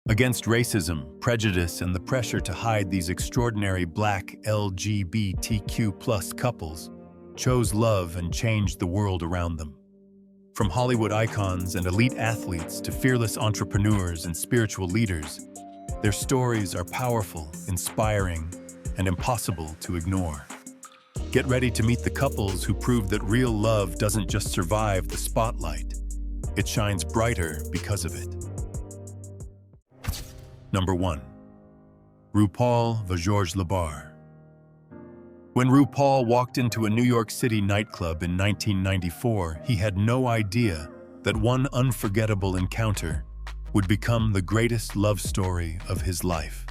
Against racism, prejudice, and the pressure to hide these extraordinary Black LGBTQ+ couples chose love and changed the world around them. From Hollywood icons and elite athletes to fearless entrepreneurs and spiritual leaders, their stories are powerful, inspiring, and impossible to ignore. Get ready to meet the couples who prove that real love doesn't just survive the spotlight, it shines brighter because of it. Number 1. RuPaul v. Georges Lebar. When RuPaul walked into a New York City nightclub in 1994, he had no idea that one unforgettable encounter would become the greatest love story of his life.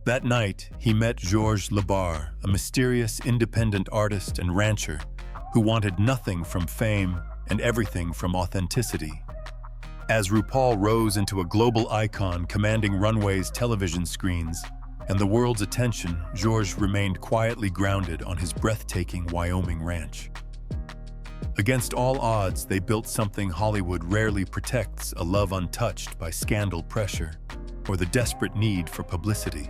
That night, he met Georges Lebar, a mysterious independent artist and rancher who wanted nothing from fame and everything from authenticity. As RuPaul rose into a global icon commanding runways, television screens, and the world's attention, Georges remained quietly grounded on his breathtaking Wyoming ranch. Against all odds, they built something Hollywood rarely protects: a love untouched by scandal pressure or the desperate need for publicity.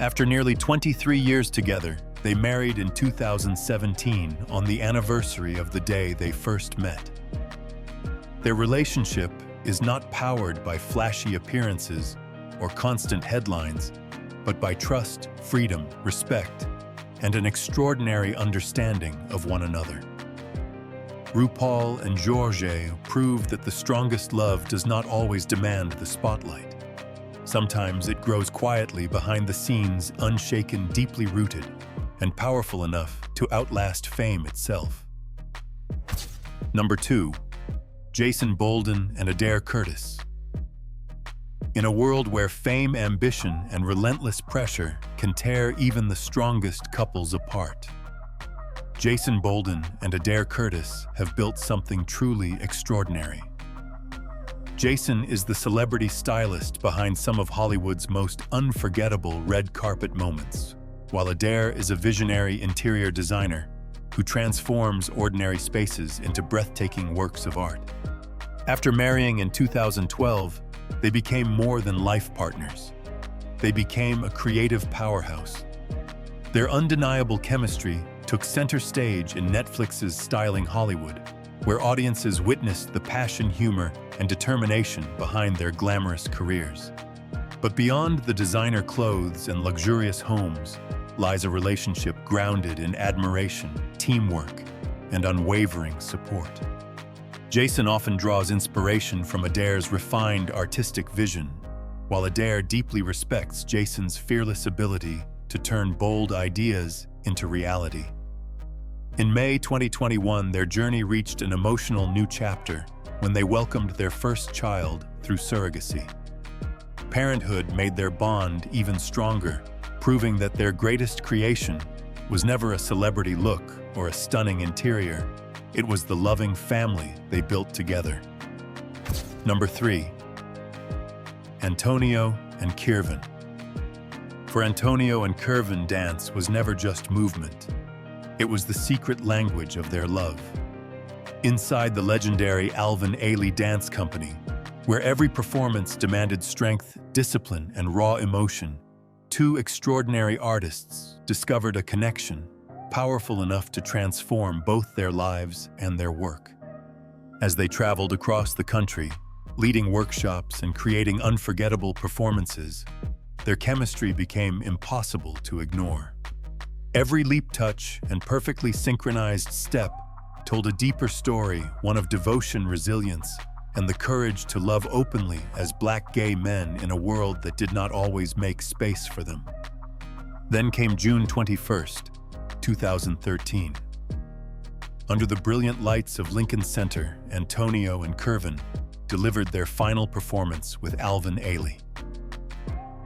After nearly 23 years together, they married in 2017 on the anniversary of the day they first met. Their relationship is not powered by flashy appearances or constant headlines, but by trust, freedom, respect, and an extraordinary understanding of one another. RuPaul and Georges proved that the strongest love does not always demand the spotlight. Sometimes it grows quietly behind the scenes, unshaken, deeply rooted, and powerful enough to outlast fame itself. Number 2. Jason Bolden and Adair Curtis. In a world where fame, ambition, and relentless pressure can tear even the strongest couples apart, Jason Bolden and Adair Curtis have built something truly extraordinary. Jason is the celebrity stylist behind some of Hollywood's most unforgettable red carpet moments, while Adair is a visionary interior designer who transforms ordinary spaces into breathtaking works of art. After marrying in 2012, they became more than life partners. They became a creative powerhouse. Their undeniable chemistry took center stage in Netflix's Styling Hollywood, where audiences witnessed the passion, humor, and determination behind their glamorous careers. But beyond the designer clothes and luxurious homes lies a relationship grounded in admiration, teamwork, and unwavering support. Jason often draws inspiration from Adair's refined artistic vision, while Adair deeply respects Jason's fearless ability to turn bold ideas into reality. In May 2021, their journey reached an emotional new chapter when they welcomed their first child through surrogacy. Parenthood made their bond even stronger, proving that their greatest creation was never a celebrity look or a stunning interior. It was the loving family they built together. Number 3. Antonio and Kirvan. For Antonio and Kirvan, dance was never just movement. It was the secret language of their love. Inside the legendary Alvin Ailey Dance Company, where every performance demanded strength, discipline, and raw emotion, two extraordinary artists discovered a connection powerful enough to transform both their lives and their work. As they traveled across the country, leading workshops and creating unforgettable performances, their chemistry became impossible to ignore. Every leap touch and perfectly synchronized step told a deeper story, one of devotion, resilience, and the courage to love openly as Black gay men in a world that did not always make space for them. Then came June 21st, 2013. Under the brilliant lights of Lincoln Center, Antonio and Kirvan delivered their final performance with Alvin Ailey.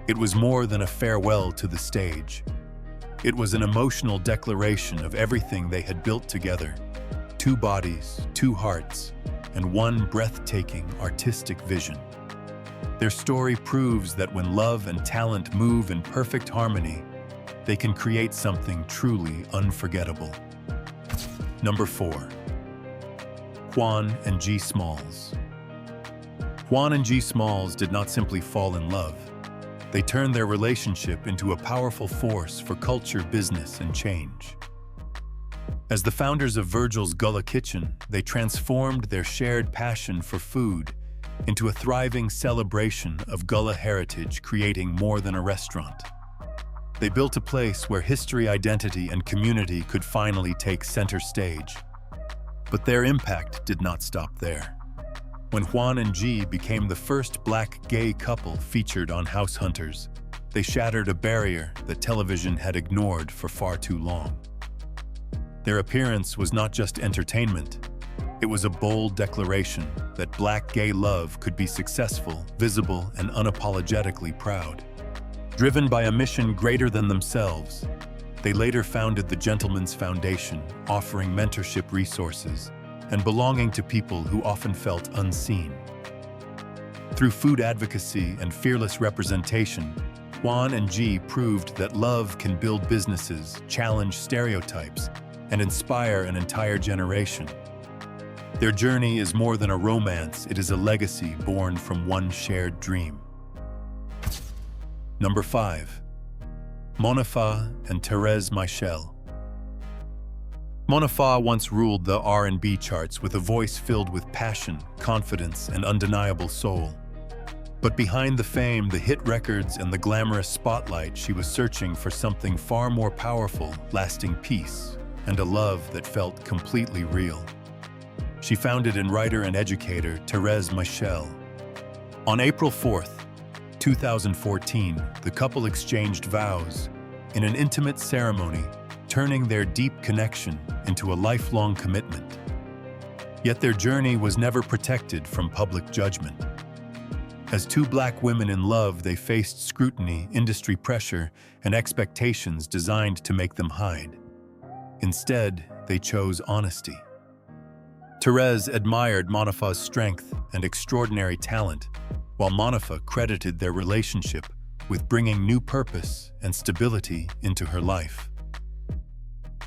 It was more than a farewell to the stage. It was an emotional declaration of everything they had built together: two bodies, two hearts, and one breathtaking artistic vision. Their story proves that when love and talent move in perfect harmony, they can create something truly unforgettable. Number 4. Quan and G. Smalls. Juan and G. Smalls did not simply fall in love. They turned their relationship into a powerful force for culture, business, and change. As the founders of Virgil's Gullah Kitchen, they transformed their shared passion for food into a thriving celebration of Gullah heritage, creating more than a restaurant. They built a place where history, identity, and community could finally take center stage. But their impact did not stop there. When Juan and G became the first Black gay couple featured on House Hunters, they shattered a barrier that television had ignored for far too long. Their appearance was not just entertainment. It was a bold declaration that Black gay love could be successful, visible, and unapologetically proud. Driven by a mission greater than themselves, they later founded the Gentlemen's Foundation, offering mentorship resources and belonging to people who often felt unseen. Through food advocacy and fearless representation, Juan and G proved that love can build businesses, challenge stereotypes, and inspire an entire generation. Their journey is more than a romance, it is a legacy born from one shared dream. Number 5. Monifa and Thérèse Michel. Monifa once ruled the R&B charts with a voice filled with passion, confidence, and undeniable soul. But behind the fame, the hit records, and the glamorous spotlight, she was searching for something far more powerful, lasting peace, and a love that felt completely real. She founded and writer and educator Thérèse Michel. On April 4th, 2014, the couple exchanged vows in an intimate ceremony, turning their deep connection into a lifelong commitment. Yet their journey was never protected from public judgment. As two Black women in love, they faced scrutiny, industry pressure, and expectations designed to make them hide. Instead, they chose honesty. Thérèse admired Monifa's strength and extraordinary talent, while Monifa credited their relationship with bringing new purpose and stability into her life.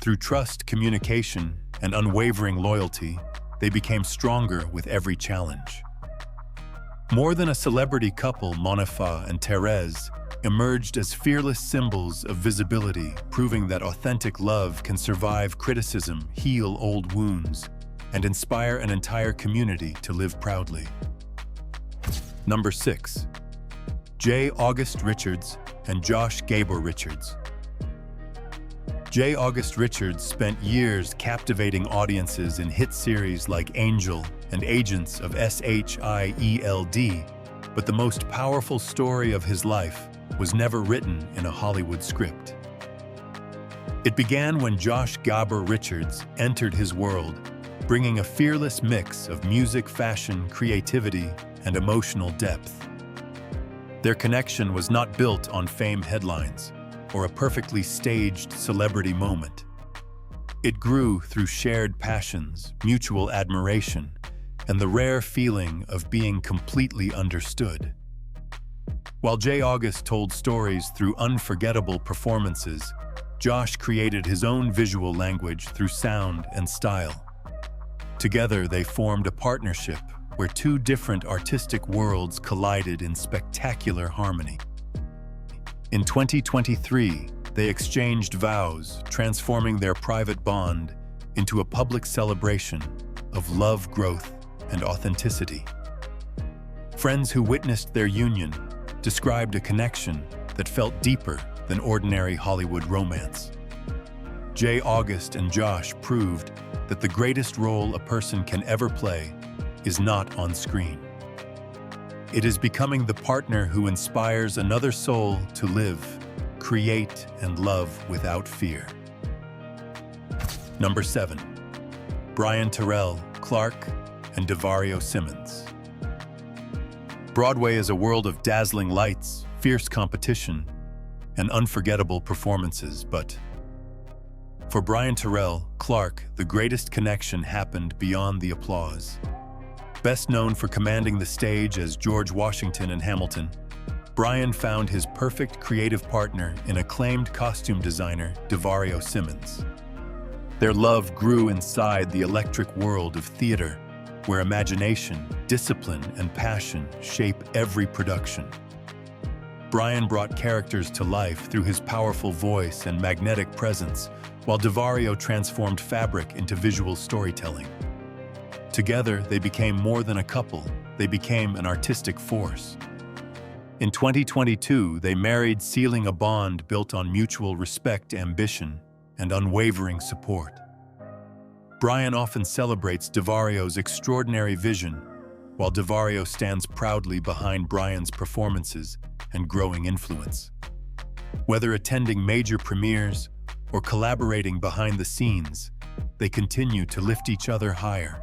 Through trust, communication, and unwavering loyalty, they became stronger with every challenge. More than a celebrity couple, Monifa and Thérèse emerged as fearless symbols of visibility, proving that authentic love can survive criticism, heal old wounds, and inspire an entire community to live proudly. Number 6. J. August Richards and Josh Gabor Richards. J. August Richards spent years captivating audiences in hit series like Angel and Agents of SHIELD, but the most powerful story of his life was never written in a Hollywood script. It began when Josh Gabor Richards entered his world, bringing a fearless mix of music, fashion, creativity, and emotional depth. Their connection was not built on fame headlines or a perfectly staged celebrity moment. It grew through shared passions, mutual admiration, and the rare feeling of being completely understood. While J. August told stories through unforgettable performances, Josh created his own visual language through sound and style. Together, they formed a partnership where two different artistic worlds collided in spectacular harmony. In 2023, they exchanged vows, transforming their private bond into a public celebration of love, growth, and authenticity. Friends who witnessed their union described a connection that felt deeper than ordinary Hollywood romance. J. August and Josh proved that the greatest role a person can ever play is not on screen. It is becoming the partner who inspires another soul to live, create, and love without fear. Number 7. Brian Terrell, Clark, and DeVario Simmons. Broadway is a world of dazzling lights, fierce competition, and unforgettable performances, but for Brian Terrell, Clark, the greatest connection happened beyond the applause. Best known for commanding the stage as George Washington in Hamilton, Brian found his perfect creative partner in acclaimed costume designer DeVario Simmons. Their love grew inside the electric world of theater, where imagination, discipline, and passion shape every production. Brian brought characters to life through his powerful voice and magnetic presence, while DeVario transformed fabric into visual storytelling. Together, they became more than a couple, they became an artistic force. In 2022, they married, sealing a bond built on mutual respect, ambition, and unwavering support. Brian often celebrates DeVario's extraordinary vision, while DeVario stands proudly behind Brian's performances and growing influence. Whether attending major premieres or collaborating behind the scenes, they continue to lift each other higher.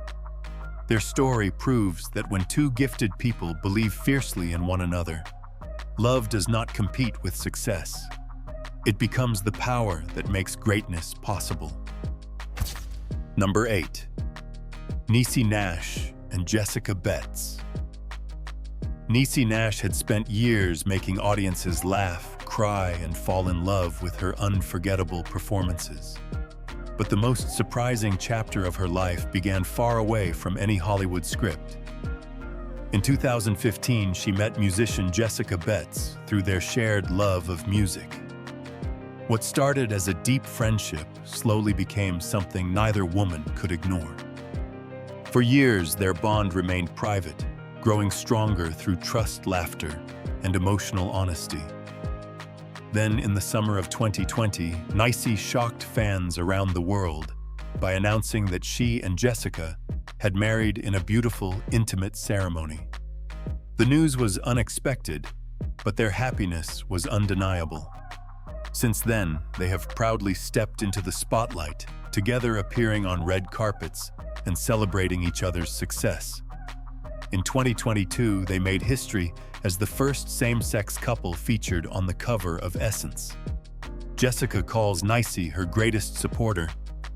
Their story proves that when two gifted people believe fiercely in one another, love does not compete with success. It becomes the power that makes greatness possible. Number 8. Niecy Nash and Jessica Betts. Niecy Nash had spent years making audiences laugh, cry, and fall in love with her unforgettable performances. But the most surprising chapter of her life began far away from any Hollywood script. In 2015, she met musician Jessica Betts through their shared love of music. What started as a deep friendship slowly became something neither woman could ignore. For years, their bond remained private, growing stronger through trust, laughter, and emotional honesty. Then, in the summer of 2020, Niecy shocked fans around the world by announcing that she and Jessica had married in a beautiful, intimate ceremony. The news was unexpected, but their happiness was undeniable. Since then, they have proudly stepped into the spotlight, together appearing on red carpets and celebrating each other's success. In 2022, they made history as the first same-sex couple featured on the cover of Essence. Jessica calls Niecy her greatest supporter,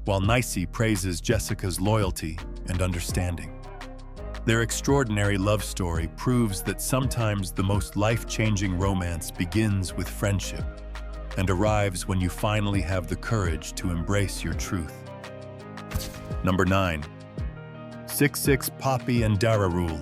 while Niecy praises Jessica's loyalty and understanding. Their extraordinary love story proves that sometimes the most life-changing romance begins with friendship and arrives when you finally have the courage to embrace your truth. Number 9. 6'6" Poppy and Dara Rule.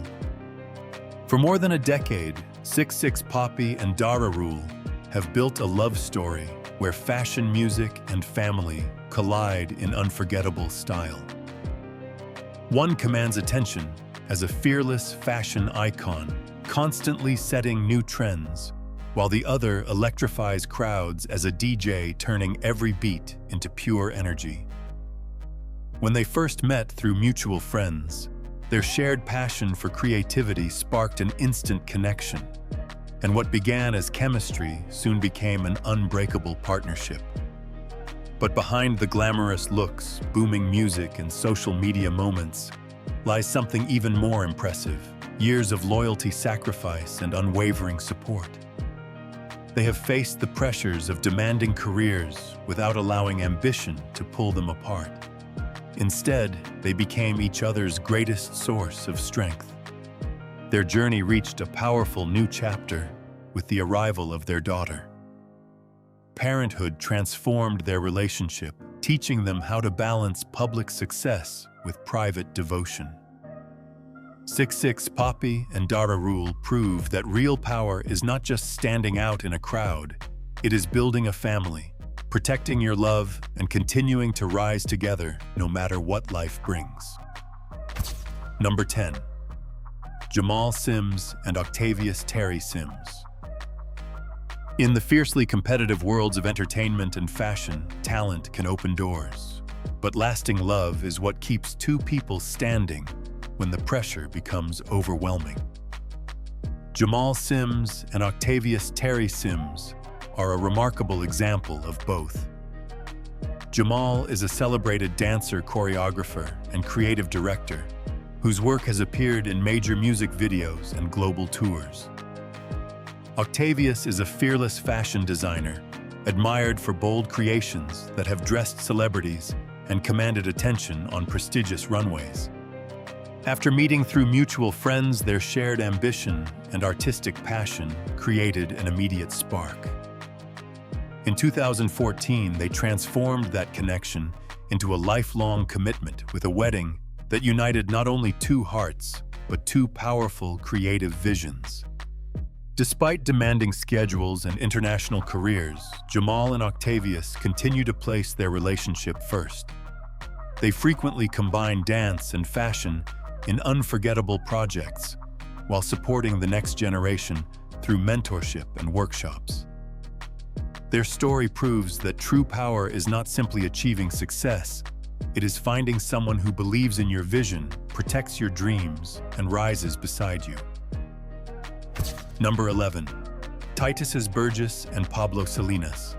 For more than a decade, 6'6" Poppy and Dara Rule have built a love story where fashion, music, and family collide in unforgettable style. One commands attention as a fearless fashion icon, constantly setting new trends, while the other electrifies crowds as a DJ, turning every beat into pure energy. When they first met through mutual friends, their shared passion for creativity sparked an instant connection, and what began as chemistry soon became an unbreakable partnership. But behind the glamorous looks, booming music, and social media moments lies something even more impressive: years of loyalty, sacrifice, and unwavering support. They have faced the pressures of demanding careers without allowing ambition to pull them apart. Instead, they became each other's greatest source of strength. Their journey reached a powerful new chapter with the arrival of their daughter. Parenthood transformed their relationship, teaching them how to balance public success with private devotion. 6'6" Poppy and Dara Rule prove that real power is not just standing out in a crowd, it is building a family, protecting your love, and continuing to rise together no matter what life brings. Number 10. Jamal Sims and Octavius Terry Sims. In the fiercely competitive worlds of entertainment and fashion, talent can open doors. But lasting love is what keeps two people standing when the pressure becomes overwhelming. Jamal Sims and Octavius Terry Sims are a remarkable example of both. Jamal is a celebrated dancer, choreographer, and creative director whose work has appeared in major music videos and global tours. Octavius is a fearless fashion designer, admired for bold creations that have dressed celebrities and commanded attention on prestigious runways. After meeting through mutual friends, their shared ambition and artistic passion created an immediate spark. In 2014, they transformed that connection into a lifelong commitment with a wedding that united not only two hearts, but two powerful creative visions. Despite demanding schedules and international careers, Jamal and Octavius continue to place their relationship first. They frequently combine dance and fashion in unforgettable projects, while supporting the next generation through mentorship and workshops. Their story proves that true power is not simply achieving success, it is finding someone who believes in your vision, protects your dreams, and rises beside you. Number 11. Titus Burgess and Pablo Salinas.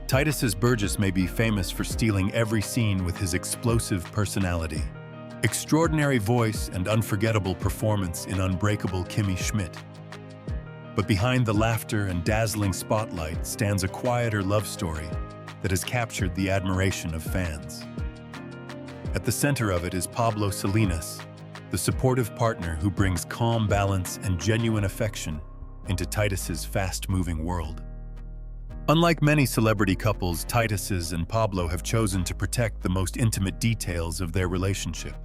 Titus Burgess may be famous for stealing every scene with his explosive personality, extraordinary voice, and unforgettable performance in Unbreakable Kimmy Schmidt. But behind the laughter and dazzling spotlight stands a quieter love story that has captured the admiration of fans. At the center of it is Pablo Salinas, the supportive partner who brings calm balance and genuine affection into Titus's fast-moving world. Unlike many celebrity couples, Titus and Pablo have chosen to protect the most intimate details of their relationship.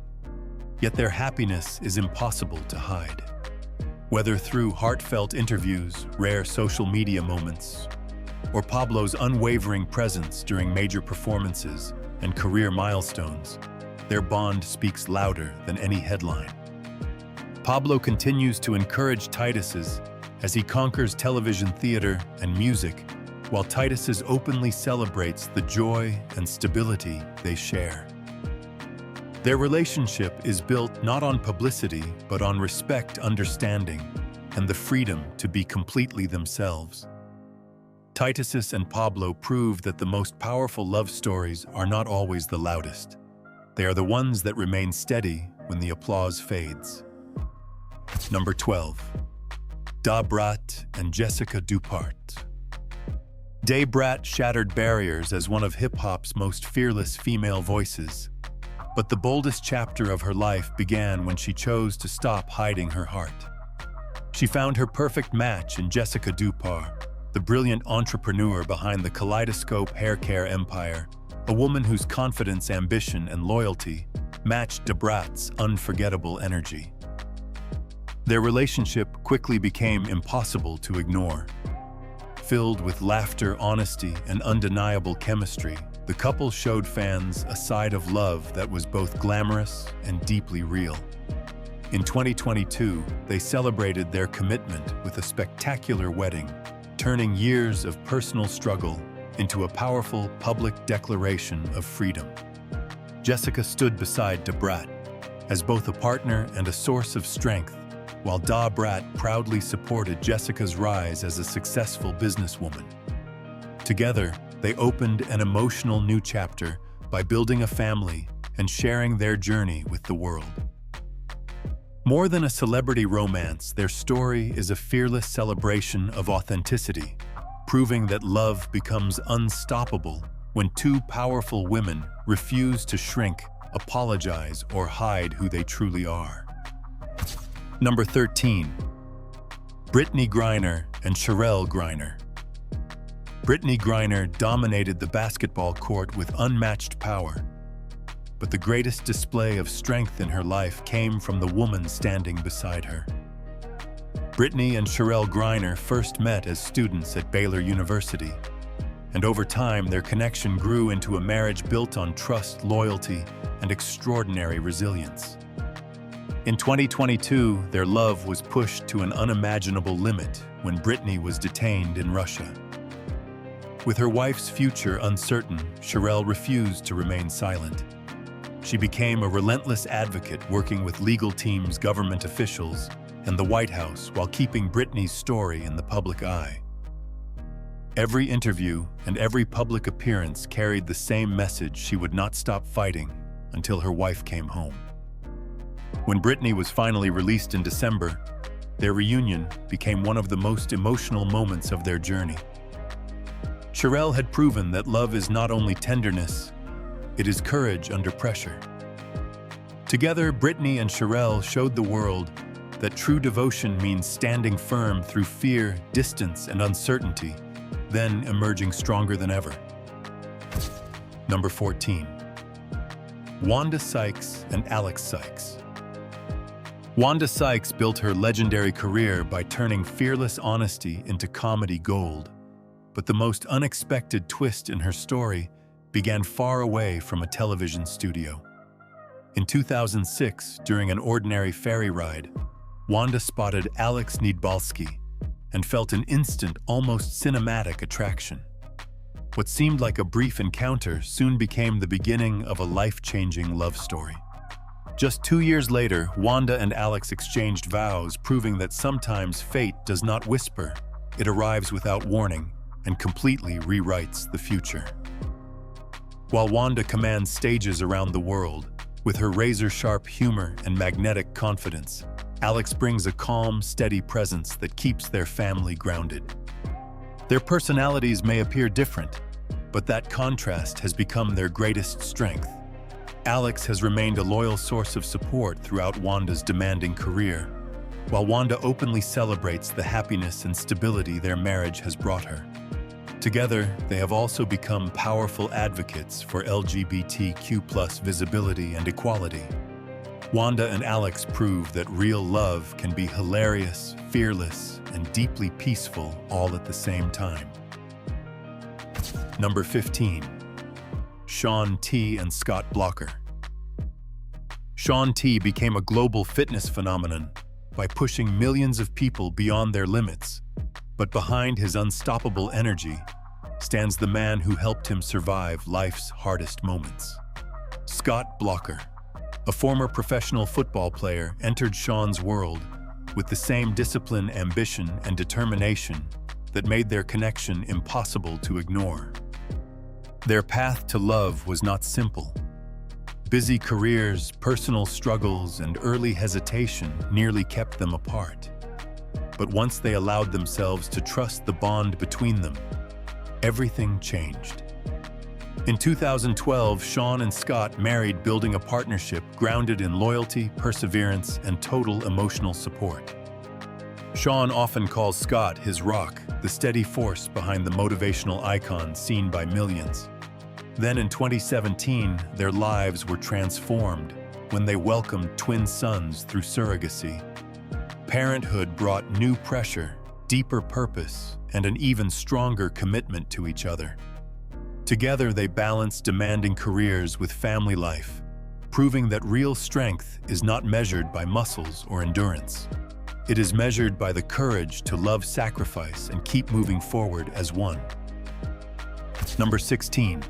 Yet their happiness is impossible to hide. Whether through heartfelt interviews, rare social media moments, or Pablo's unwavering presence during major performances and career milestones, their bond speaks louder than any headline. Pablo continues to encourage Titus as he conquers television, theater, and music, while Titus openly celebrates the joy and stability they share. Their relationship is built not on publicity, but on respect, understanding, and the freedom to be completely themselves. Titus and Pablo prove that the most powerful love stories are not always the loudest. They are the ones that remain steady when the applause fades. Number 12. Da Brat and Jessica Dupart. Da Brat shattered barriers as one of hip-hop's most fearless female voices. But the boldest chapter of her life began when she chose to stop hiding her heart. She found her perfect match in Jessica Dupart, the brilliant entrepreneur behind the Kaleidoscope hair care empire, a woman whose confidence, ambition, and loyalty matched Da Brat's unforgettable energy. Their relationship quickly became impossible to ignore. Filled with laughter, honesty, and undeniable chemistry, the couple showed fans a side of love that was both glamorous and deeply real. In 2022, they celebrated their commitment with a spectacular wedding, turning years of personal struggle into a powerful public declaration of freedom. Jessica stood beside Da Brat as both a partner and a source of strength, while Da Brat proudly supported Jessica's rise as a successful businesswoman. Together, they opened an emotional new chapter by building a family and sharing their journey with the world. More than a celebrity romance, their story is a fearless celebration of authenticity, proving that love becomes unstoppable when two powerful women refuse to shrink, apologize, or hide who they truly are. Number 13. Brittany Griner and Cherelle Griner. Brittany Griner dominated the basketball court with unmatched power, but the greatest display of strength in her life came from the woman standing beside her. Brittany and Cherelle Griner first met as students at Baylor University, and over time their connection grew into a marriage built on trust, loyalty, and extraordinary resilience. In 2022, their love was pushed to an unimaginable limit when Brittany was detained in Russia. With her wife's future uncertain, Cherelle refused to remain silent. She became a relentless advocate, working with legal teams, government officials, and the White House while keeping Brittany's story in the public eye. Every interview and every public appearance carried the same message: she would not stop fighting until her wife came home. When Brittany was finally released in December, their reunion became one of the most emotional moments of their journey. Cherelle had proven that love is not only tenderness, it is courage under pressure. Together, Brittany and Cherelle showed the world that true devotion means standing firm through fear, distance, and uncertainty, then emerging stronger than ever. Number 14. Wanda Sykes and Alex Sykes. Wanda Sykes built her legendary career by turning fearless honesty into comedy gold. But the most unexpected twist in her story began far away from a television studio. In 2006, during an ordinary ferry ride, Wanda spotted Alex Niedbalski and felt an instant, almost cinematic attraction. What seemed like a brief encounter soon became the beginning of a life-changing love story. Just 2 years later, Wanda and Alex exchanged vows, proving that sometimes fate does not whisper. It arrives without warning and completely rewrites the future. While Wanda commands stages around the world, with her razor-sharp humor and magnetic confidence, Alex brings a calm, steady presence that keeps their family grounded. Their personalities may appear different, but that contrast has become their greatest strength. Alex has remained a loyal source of support throughout Wanda's demanding career, while Wanda openly celebrates the happiness and stability their marriage has brought her. Together, they have also become powerful advocates for LGBTQ+ visibility and equality. Wanda and Alex prove that real love can be hilarious, fearless, and deeply peaceful all at the same time. Number 15. Shaun T and Scott Blocker. Shaun T became a global fitness phenomenon by pushing millions of people beyond their limits. But behind his unstoppable energy stands the man who helped him survive life's hardest moments. Scott Blocker, a former professional football player, entered Shaun's world with the same discipline, ambition, and determination that made their connection impossible to ignore. Their path to love was not simple. Busy careers, personal struggles, and early hesitation nearly kept them apart. But once they allowed themselves to trust the bond between them, everything changed. In 2012, Shaun and Scott married, building a partnership grounded in loyalty, perseverance, and total emotional support. Shaun often calls Scott his rock, the steady force behind the motivational icon seen by millions. Then in 2017, their lives were transformed when they welcomed twin sons through surrogacy. Parenthood brought new pressure, deeper purpose, and an even stronger commitment to each other. Together, they balanced demanding careers with family life, proving that real strength is not measured by muscles or endurance. It is measured by the courage to love, sacrifice, and keep moving forward as one. Number 16.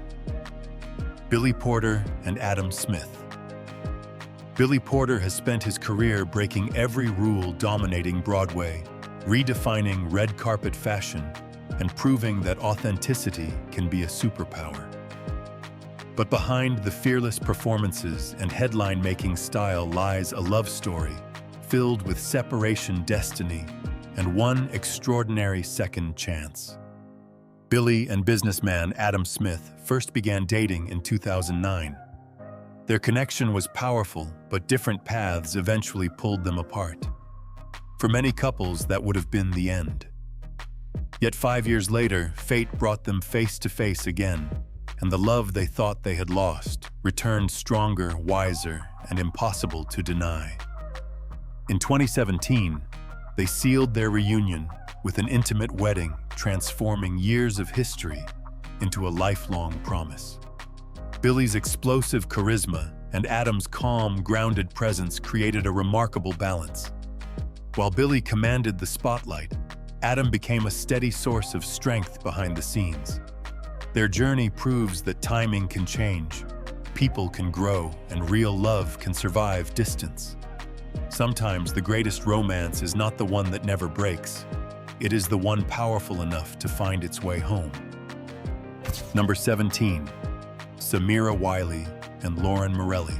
Billy Porter and Adam Smith. Billy Porter has spent his career breaking every rule, dominating Broadway, redefining red carpet fashion, and proving that authenticity can be a superpower. But behind the fearless performances and headline-making style lies a love story filled with separation, destiny, and one extraordinary second chance. Billy and businessman Adam Smith first began dating in 2009. Their connection was powerful, but different paths eventually pulled them apart. For many couples, that would have been the end. Yet 5 years later, fate brought them face to face again, and the love they thought they had lost returned stronger, wiser, and impossible to deny. In 2017, they sealed their reunion with an intimate wedding, transforming years of history into a lifelong promise. Billy's explosive charisma and Adam's calm, grounded presence created a remarkable balance. While Billy commanded the spotlight, Adam became a steady source of strength behind the scenes. Their journey proves that timing can change, people can grow, and real love can survive distance. Sometimes the greatest romance is not the one that never breaks. It is the one powerful enough to find its way home. Number 17. Samira Wiley and Lauren Morelli.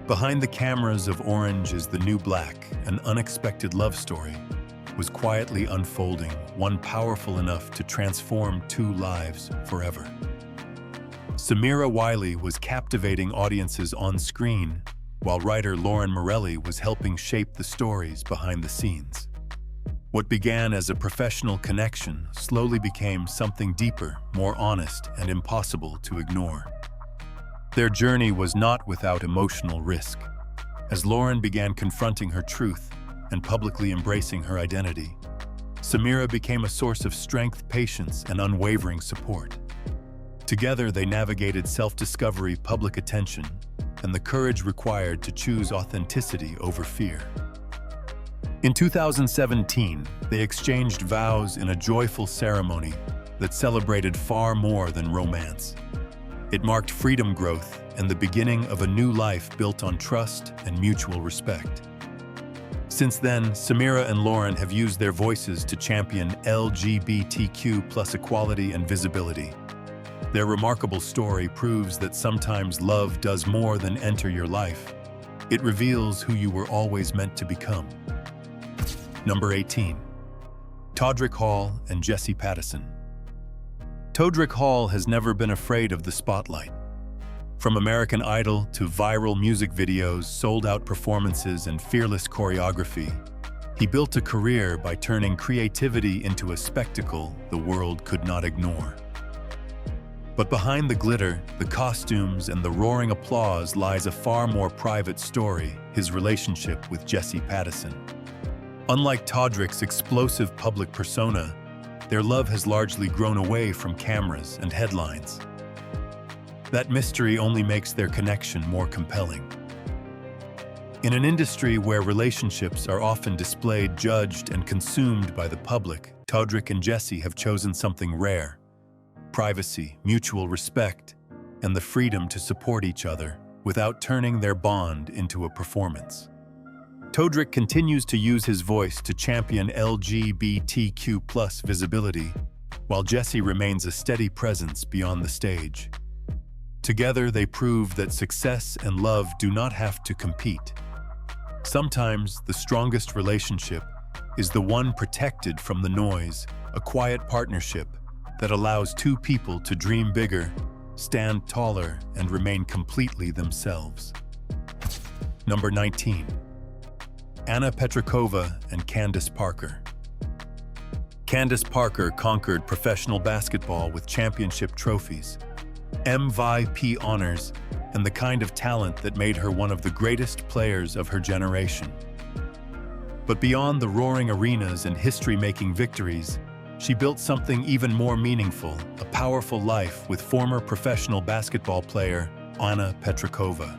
Behind the cameras of Orange is the New Black, an unexpected love story was quietly unfolding, one powerful enough to transform two lives forever. Samira Wiley was captivating audiences on screen, while writer Lauren Morelli was helping shape the stories behind the scenes. What began as a professional connection slowly became something deeper, more honest, and impossible to ignore. Their journey was not without emotional risk. As Lauren began confronting her truth and publicly embracing her identity, Samira became a source of strength, patience, and unwavering support. Together, they navigated self-discovery, public attention, and the courage required to choose authenticity over fear. In 2017, they exchanged vows in a joyful ceremony that celebrated far more than romance. It marked freedom, growth, and the beginning of a new life built on trust and mutual respect. Since then, Samira and Lauren have used their voices to champion LGBTQ+ equality and visibility. Their remarkable story proves that sometimes love does more than enter your life. It reveals who you were always meant to become. Number 18. Todrick Hall and Jessie Patterson. Todrick Hall has never been afraid of the spotlight. From American Idol to viral music videos, sold-out performances, and fearless choreography, he built a career by turning creativity into a spectacle the world could not ignore. But behind the glitter, the costumes, and the roaring applause lies a far more private story: his relationship with Jessie Patterson. Unlike Todrick's explosive public persona, their love has largely grown away from cameras and headlines. That mystery only makes their connection more compelling. In an industry where relationships are often displayed, judged, and consumed by the public, Todrick and Jessie have chosen something rare: privacy, mutual respect, and the freedom to support each other without turning their bond into a performance. Todrick continues to use his voice to champion LGBTQ+ visibility, while Jessie remains a steady presence beyond the stage. Together, they prove that success and love do not have to compete. Sometimes, the strongest relationship is the one protected from the noise, a quiet partnership that allows two people to dream bigger, stand taller, and remain completely themselves. Number 19. Anna Petrikova and Candace Parker. Candace Parker conquered professional basketball with championship trophies, MVP honors, and the kind of talent that made her one of the greatest players of her generation. But beyond the roaring arenas and history-making victories, she built something even more meaningful: a powerful life with former professional basketball player Anna Petrikova.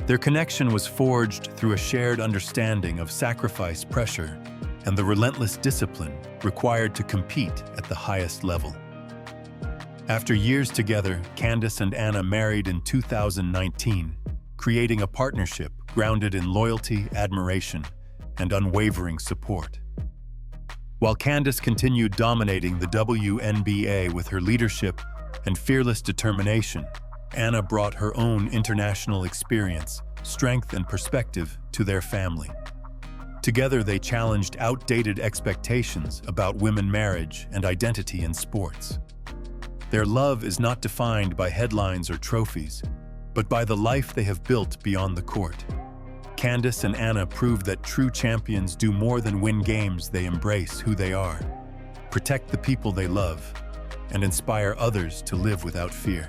Their connection was forged through a shared understanding of sacrifice, pressure, and the relentless discipline required to compete at the highest level. After years together, Candace and Anna married in 2019, creating a partnership grounded in loyalty, admiration, and unwavering support. While Candace continued dominating the WNBA with her leadership and fearless determination, Anna brought her own international experience, strength, and perspective to their family. Together, they challenged outdated expectations about women, marriage, and identity in sports. Their love is not defined by headlines or trophies, but by the life they have built beyond the court. Candace and Anna proved that true champions do more than win games. They embrace who they are, protect the people they love, and inspire others to live without fear.